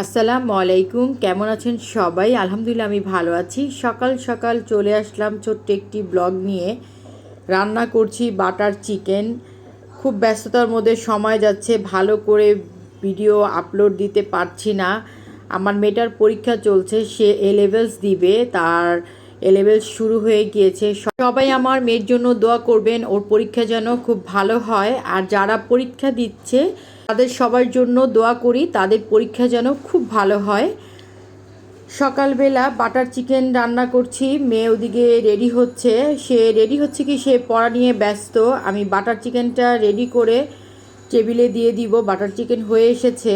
আসসালামু আলাইকুম। কেমন আছেন সবাই? আলহামদুলিল্লাহ আমি ভালো আছি। সকাল সকাল চলে আসলাম ছোট্ট একটি ব্লগ নিয়ে। রান্না করছি বাটার চিকেন। খুব ব্যস্ততার মধ্যে সময় যাচ্ছে, ভালো করে ভিডিও আপলোড দিতে পারছি না। আমার মেয়েটার পরীক্ষা চলছে, সে এ লেভেলস দিবে, তার এ লেভেলস শুরু হয়ে গিয়েছে। সবাই আমার মেয়ের জন্য দোয়া করবেন, ওর পরীক্ষা যেন খুব ভালো হয়। আর যারা পরীক্ষা দিচ্ছে তাদের সবার জন্য দোয়া করি, তাদের পরীক্ষা যেন খুব ভালো হয়। সকালবেলা বাটার চিকেন রান্না করছি, মেয়ে ওদিকে রেডি হচ্ছে। সে পড়া নিয়ে ব্যস্ত। আমি বাটার চিকেনটা রেডি করে টেবিলে দিয়ে দিব। বাটার চিকেন হয়ে এসেছে।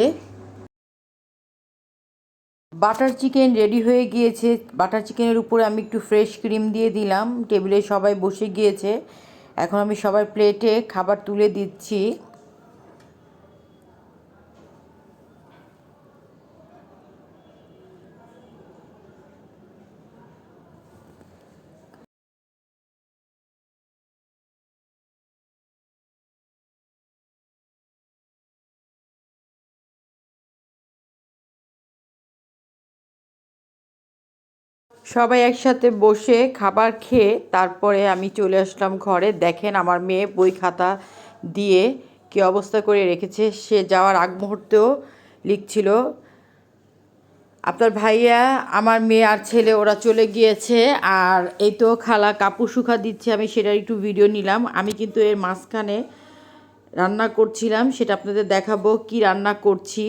বাটার চিকেন রেডি হয়ে গিয়েছে। বাটার চিকেনের উপরে আমি একটু ফ্রেশ ক্রিম দিয়ে দিলাম। টেবিলে সবাই বসে গিয়েছে। এখন আমি সবার প্লেটে খাবার তুলে দিচ্ছি। সবাই একসাথে বসে খাবার খেয়ে তারপরে আমি চলে আসলাম ঘরে। দেখেন আমার মেয়ে বই খাতা দিয়ে কী অবস্থা করে রেখেছে। সে যাওয়ার আগ মুহূর্তেও লিখছিল। আপনার ভাইয়া, আমার মেয়ে আর ছেলে ওরা চলে গিয়েছে। আর এই তো খালা কাপড় শুকা দিচ্ছে, আমি সেটার একটু ভিডিও নিলাম। আমি কিন্তু এর মাঝখানে রান্না করছিলাম, সেটা আপনাদের দেখাবো কি রান্না করছি।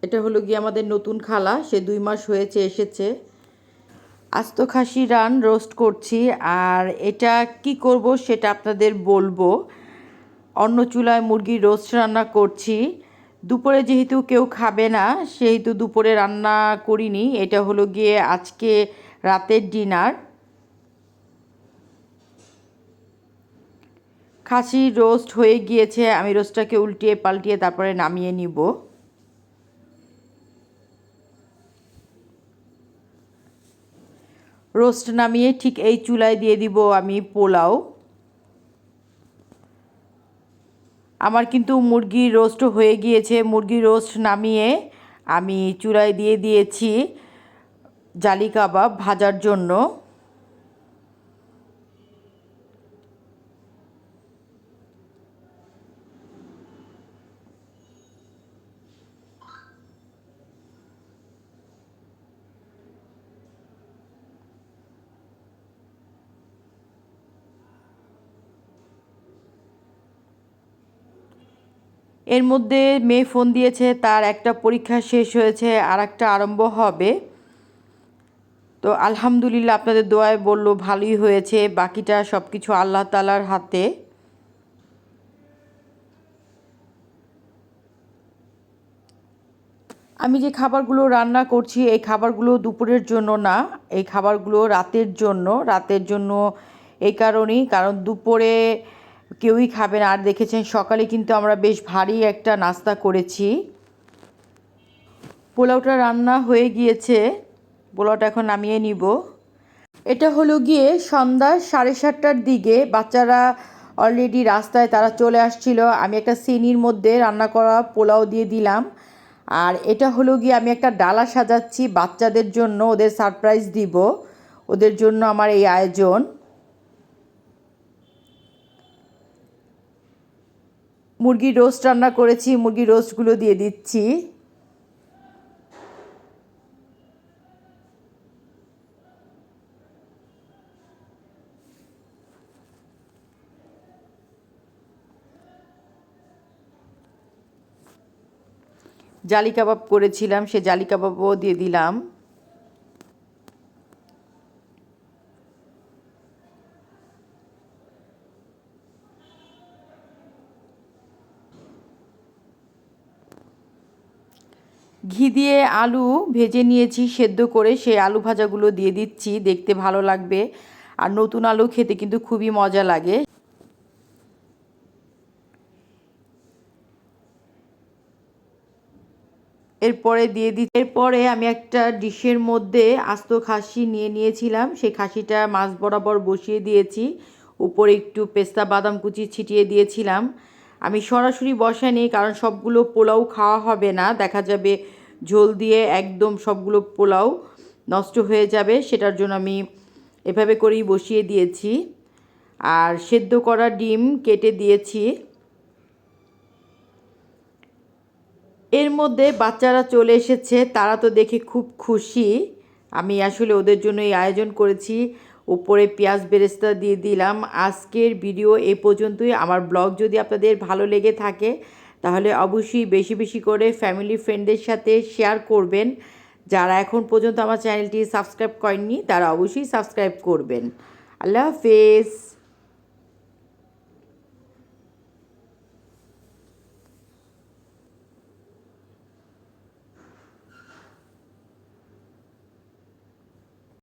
এটা হলো গিয়ে আমাদের নতুন খালা, সে 2 মাস হয়েছে এসেছে। আস্ত খাসি রোস্ট করছি। আর এটা কি করব সেটা আপনাদের বলবো। অন্য চুলায় মুরগির রোস্ট রান্না করছি। দুপুরে যেহেতু কেউ খাবে না, সেহেতু দুপুরে রান্না করিনি। এটা হলো গিয়ে আজকে রাতের ডিনার। খাসির রোস্ট হয়ে গিয়েছে, আমি রোস্টটাকে উল্টিয়ে পাল্টিয়ে তারপরে নামিয়ে নিব। রোস্ট নামিয়ে ঠিক এই চুলায় দিয়ে দিব আমি পোলাও। আমার কিন্তু মুরগির রোস্টও হয়ে গিয়েছে। মুরগির রোস্ট নামিয়ে আমি চুলায় দিয়ে দিয়েছি জালি কাবাব ভাজার জন্য। এর মধ্যে মেয়ে ফোন দিয়েছে, তার একটা পরীক্ষা শেষ হয়েছে, আর একটা আরম্ভ হবে। তো আলহামদুলিল্লাহ আপনাদের দোয়ায় বলল ভালোই হয়েছে। বাকিটা সব কিছু আল্লাহ তাআলার হাতে। আমি যে খাবারগুলো রান্না করছি এই খাবারগুলো দুপুরের জন্য না, এই খাবারগুলো রাতের জন্য। এই কারণেই, কারণ দুপুরে কেউই খাবে না। আর দেখেছেন সকালে কিন্তু আমরা বেশ ভারী একটা নাস্তা করেছি। পোলাওটা রান্না হয়ে গিয়েছে, পোলাওটা এখন নামিয়ে নিব। এটা হলো গিয়ে সন্ধ্যা 7:30টার দিকে। বাচ্চারা অলরেডি রাস্তায়, তারা চলে আসছিল। আমি একটা সিনির মধ্যে রান্না করা পোলাও দিয়ে দিলাম। আর এটা হলো গিয়ে আমি একটা ডালা সাজাচ্ছি বাচ্চাদের জন্য, ওদের সারপ্রাইজ দিব। ওদের জন্য আমার এই আয়োজন। মুরগির রোস্ট রান্না করেছি, মুরগির রোস্টগুলো দিয়ে দিচ্ছি। জালি কাবাব করেছিলাম, সে জালি কাবাবও দিয়ে দিলাম। ঘি দিয়ে আলু ভেজে নিয়েছি সেদ্ধ করে, সেই আলু ভাজাগুলো দিয়ে দিচ্ছি, দেখতে ভালো লাগবে। আর নতুন আলু খেতে কিন্তু খুবই মজা লাগে। এরপরে আমি একটা ডিশের মধ্যে আস্ত খাসি নিয়েছিলাম, সেই খাসিটা মাছ বরাবর বসিয়ে দিয়েছি, উপরে একটু পেস্তা বাদাম কুচি ছিটিয়ে দিয়েছিলাম। আমি সরাসরি বসাইনি, কারণ সবগুলো পোলাও খাওয়া হবে না, দেখা যাবে ঝোল দিয়ে একদম সবগুলো পোলাও নষ্ট হয়ে যাবে, সেটার জন্য আমি এভাবে করেই বসিয়ে দিয়েছি। আর সেদ্ধ করা ডিম কেটে দিয়েছি। এর মধ্যে বাচ্চারা চলে এসেছে, তারা তো দেখে খুব খুশি। আমি আসলে ওদের জন্য এই আয়োজন করেছি। উপরে পেঁয়াজ বেরেস্তা দিয়ে দিলাম। আজকের ভিডিও এ পর্যন্তই। আমার ব্লগ যদি আপনাদের ভালো লেগে থাকে তাহলে অবশ্যই বেশি বেশি করে ফ্যামিলি ফ্রেন্ডদের সাথে শেয়ার করবেন। যারা এখন পর্যন্ত আমার চ্যানেলটি সাবস্ক্রাইব করেননি তারা অবশ্যই সাবস্ক্রাইব করবেন। আল্লাহ হাফেজ।